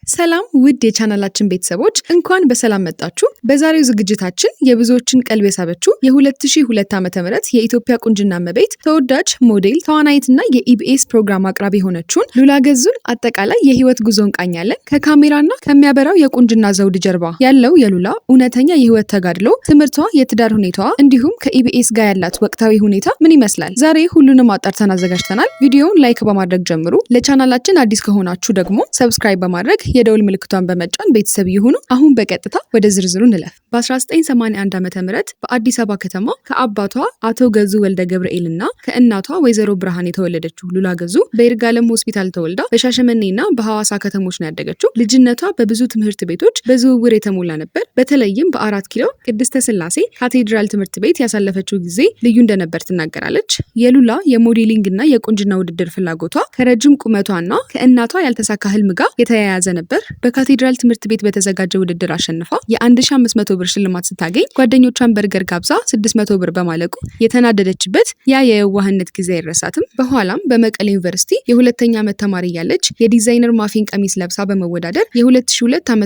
ሰላም ውድ የቻናላችን ቤተሰቦች እንኳን በሰላም መጣችሁ። በዛሬው ዝግጅታችን የብዙዎችን ቀልብ የሳበችው የ2002 ዓ.ም የኢትዮጵያ ቁንጅና እመቤት ተወዳጅ ሞዴል ተዋናይትና የኢቢኤስ ፕሮግራም አቅራቢ የሆነችውን ሉላ ገዙን አጠቃላይ የህይወት ጉዞ እንቃኛለን። ከካሜራና ከሚያበራው የቁንጅና ዘውድ ጀርባ ያለው የሉላ እውነተኛ የህይወት ተጋድሎ፣ ትምህርቷ፣ የትዳር ሁኔታዋ እንዲሁም ከኢቢኤስ ጋር ያላት ወቅታዊ ሁኔታ ምን ይመስላል? ዛሬ ሁሉንም አጣርተን አዘጋጅተናል። ቪዲዮውን ላይክ በማድረግ ጀምሩ። ለቻናላችን አዲስ ከሆናችሁ ደግሞ ሰብስክራይብ በማድረግ የደውል ምልክቷን በመጫን ቤተሰብ ይሁኑ። አሁን በቀጥታ ወደ ዝርዝሩ እንለፍ። በ1981 ዓ.ም በአዲስ አበባ ከተማ ከአባቷ አቶ ገዙ ወልደ ገብርኤልና ከእናቷ ወይዘሮ ብርሃን የተወለደችው ሉላ ገዙ በይርጋለም ሆስፒታል ተወልዳ በሻሸመኔና በሐዋሳ ከተሞች ነው ያደገችው። ልጅነቷ በብዙ ትምህርት ቤቶች በዝውውር የተሞላ ነበር። በተለይም በ4 ኪሎ ቅድስተ ስላሴ ካቴድራል ትምህርት ቤት ያሳለፈችው ጊዜ ልዩ እንደነበር ትናገራለች። የሉላ የሞዴሊንግና የቁንጅና ውድድር ፍላጎቷ ከረጅም ቁመቷና ከእናቷ ያልተሳካ ህልም ጋር የተያያዘ ነበር። በካቴድራል ትምህርት ቤት በተዘጋጀ ውድድር አሸንፋ የ1500 ብር ሽልማት ስታገኝ ጓደኞቿን በርገር ጋብዛ 600 ብር በማለቁ የተናደደችበት ያ የዋህነት ጊዜ አይረሳትም። በኋላም በመቀሌ ዩኒቨርሲቲ የሁለተኛ ዓመት ተማሪ ያለች የዲዛይነር ማፊን ቀሚስ ለብሳ በመወዳደር የ2002 ዓ.ም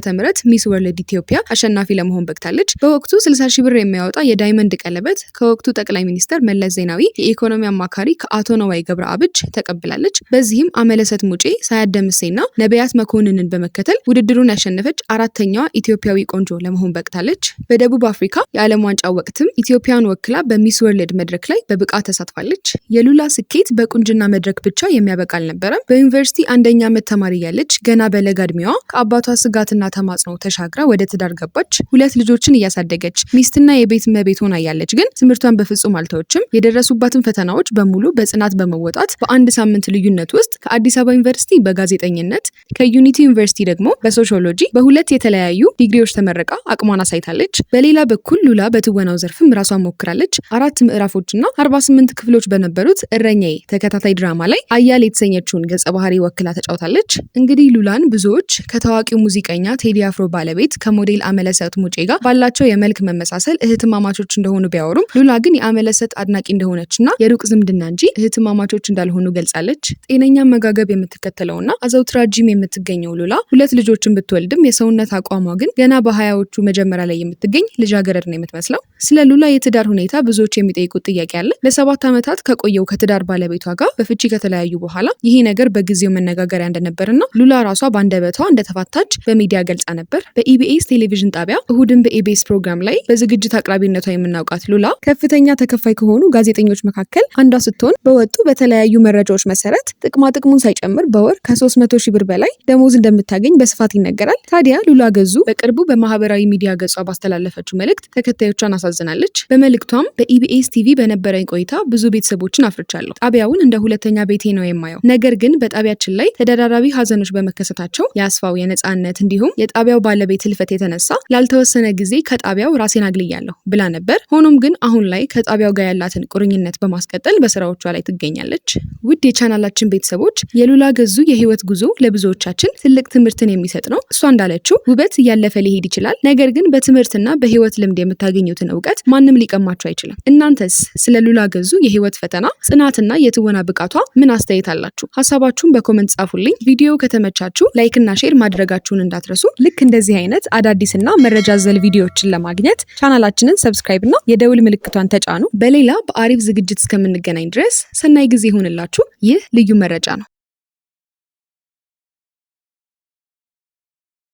ሚስ ወርልድ ኢትዮጵያ አሸናፊ ለመሆን በቅታለች። በወቅቱ 60 ሺህ ብር የሚያወጣ የዳይመንድ ቀለበት ከወቅቱ ጠቅላይ ሚኒስትር መለስ ዜናዊ የኢኮኖሚ አማካሪ ከአቶ ነዋይ ገብረአብ እጅ ተቀብላለች። በዚህም አመለሰት ሙጬ፣ ሳያደምሴና ነቢያት መኮንንን በመከተል ውድድሩን ያሸነፈች አራተኛዋ ኢትዮጵያዊ ቆንጆ ለመሆን በቅታለች። በደቡብ አፍሪካ የዓለም ዋንጫ ወቅትም ኢትዮጵያን ወክላ በሚስ ወርልድ መድረክ ላይ በብቃት ተሳትፋለች። የሉላ ስኬት በቁንጅና መድረክ ብቻ የሚያበቃ አልነበረም። በዩኒቨርሲቲ አንደኛ ዓመት ተማሪ ያለች ገና በለጋ ዕድሜዋ ከአባቷ ስጋትና ተማጽኖ ተሻግራ ወደ ትዳር ገባች። 2 ልጆችን እያሳደገች ሚስትና የቤት እመቤት ሆና ያለች ግን ትምህርቷን በፍጹም አልተወችም። የደረሱባትን ፈተናዎች በሙሉ በጽናት በመወጣት በአንድ ሳምንት ልዩነት ውስጥ ከአዲስ አበባ ዩኒቨርሲቲ በጋዜጠኝነት ከዩኒቲ ዩኒቨርሲቲ ደግሞ በሶሺዮሎጂ በ2 የተለያዩ ዲግሪዎች ተመረቃ አቅሟን አሳይታለች። በሌላ በኩል ሉላ በትወናው ዘርፍም ራሷን ሞክራለች። 4 ምዕራፎችና 48 ክፍሎች በነበሩት እረኛዬ ተከታታይ ድራማ ላይ አያሌ የተሰኘችውን ገጸ ባህሪ ወክላ ተጫውታለች። እንግዲህ ሉላን ብዙዎች ከታዋቂው ሙዚቀኛ ቴዲ አፍሮ ባለቤት ከሞዴል አመለሰት ሙጬ ጋር ባላቸው የመልክ መመሳሰል እህትማማቾች እንደሆኑ ቢያወሩም ሉላ ግን የአመለሰት አድናቂ እንደሆነችና የሩቅ ዝምድና እንጂ እህትማማቾች እንዳልሆኑ ገልጻለች። ጤነኛ አመጋገብ የምትከተለውና አዘውትራ ጂም የምትገኘው ሉላ 2 ልጆችን ብትወልድም የሰውነት አቋሟ ግን ገና በ20ዎቹ መጀመሪያ ላይ የምትገኝ ልጃገረድ ነው የምትመስለው። ስለ ሉላ የትዳር ሁኔታ ብዙዎች የሚጠይቁት ጥያቄ አለ። ለ7 ዓመታት ከቆየው ከትዳር ባለቤቷ ጋር በፍቺ ከተለያዩ በኋላ ይሄ ነገር በጊዜው መነጋገሪያ እንደነበርና ሉላ ራሷ ባንደበቷ እንደተፋታች በሚዲያ ገልጻ ነበር። በኢቢኤስ ቴሌቪዥን ጣቢያ እሁድን በኢቢኤስ ፕሮግራም ላይ በዝግጅት አቅራቢነቷ የምናውቃት ሉላ ከፍተኛ ተከፋይ ከሆኑ ጋዜጠኞች መካከል አንዷ ስትሆን በወጡ በተለያዩ መረጃዎች መሰረት ጥቅማ ጥቅሙን ሳይጨምር በወር ከ300 ሺህ ብር በላይ ደሞዝ እንደምታገኝ በስፋት ይነገራል። ታዲያ ሉላ ገዙ በቅርቡ በማህበራዊ ሚዲያ ገጿ ባስተላለፈችው መልእክት ተከታዮቿን አሳዝናለች። በመልእክቷም በኢቢኤስ ቲቪ በነበረኝ ቆይታ ብዙ ቤተሰቦችን አፍርቻለሁ። ጣቢያውን እንደ ሁለተኛ ቤቴ ነው የማየው። ነገር ግን በጣቢያችን ላይ ተደራራቢ ሀዘኖች በመከሰታቸው የአስፋው የነጻነት እንዲሁም የጣቢያው ባለቤት ህልፈት የተነሳ ላልተወሰነ ጊዜ ከጣቢያው ራሴን አግልያለሁ ብላ ነበር። ሆኖም ግን አሁን ላይ ከጣቢያው ጋር ያላትን ቁርኝነት በማስቀጠል በስራዎቿ ላይ ትገኛለች። ውድ የቻናላችን ቤተሰቦች የሉላ ገዙ የህይወት ጉዞ ለብዙዎቻችን ትልቅ ትምህርትን የሚሰጥ ነው። እሷ እንዳለችው ውበት እያለፈ ሊሄድ ይችላል፣ ነገር ግን በትምህርትና በህይወት ልምድ የምታገኙትን እውቀት ማንም ሊቀማችሁ አይችልም። እናንተስ ስለ ሉላ ገዙ የህይወት ፈተና፣ ጽናትና የትወና ብቃቷ ምን አስተያየት አላችሁ? ሀሳባችሁን በኮመንት ጻፉልኝ። ቪዲዮ ከተመቻችሁ ላይክ እና ሼር ማድረጋችሁን እንዳትረሱ። ልክ እንደዚህ አይነት አዳዲስና መረጃ ዘል ቪዲዮዎችን ለማግኘት ቻናላችንን ሰብስክራይብ እና የደውል ምልክቷን ተጫኑ። በሌላ በአሪፍ ዝግጅት እስከምንገናኝ ድረስ ሰናይ ጊዜ ይሁንላችሁ። ይህ ልዩ መረጃ ነው።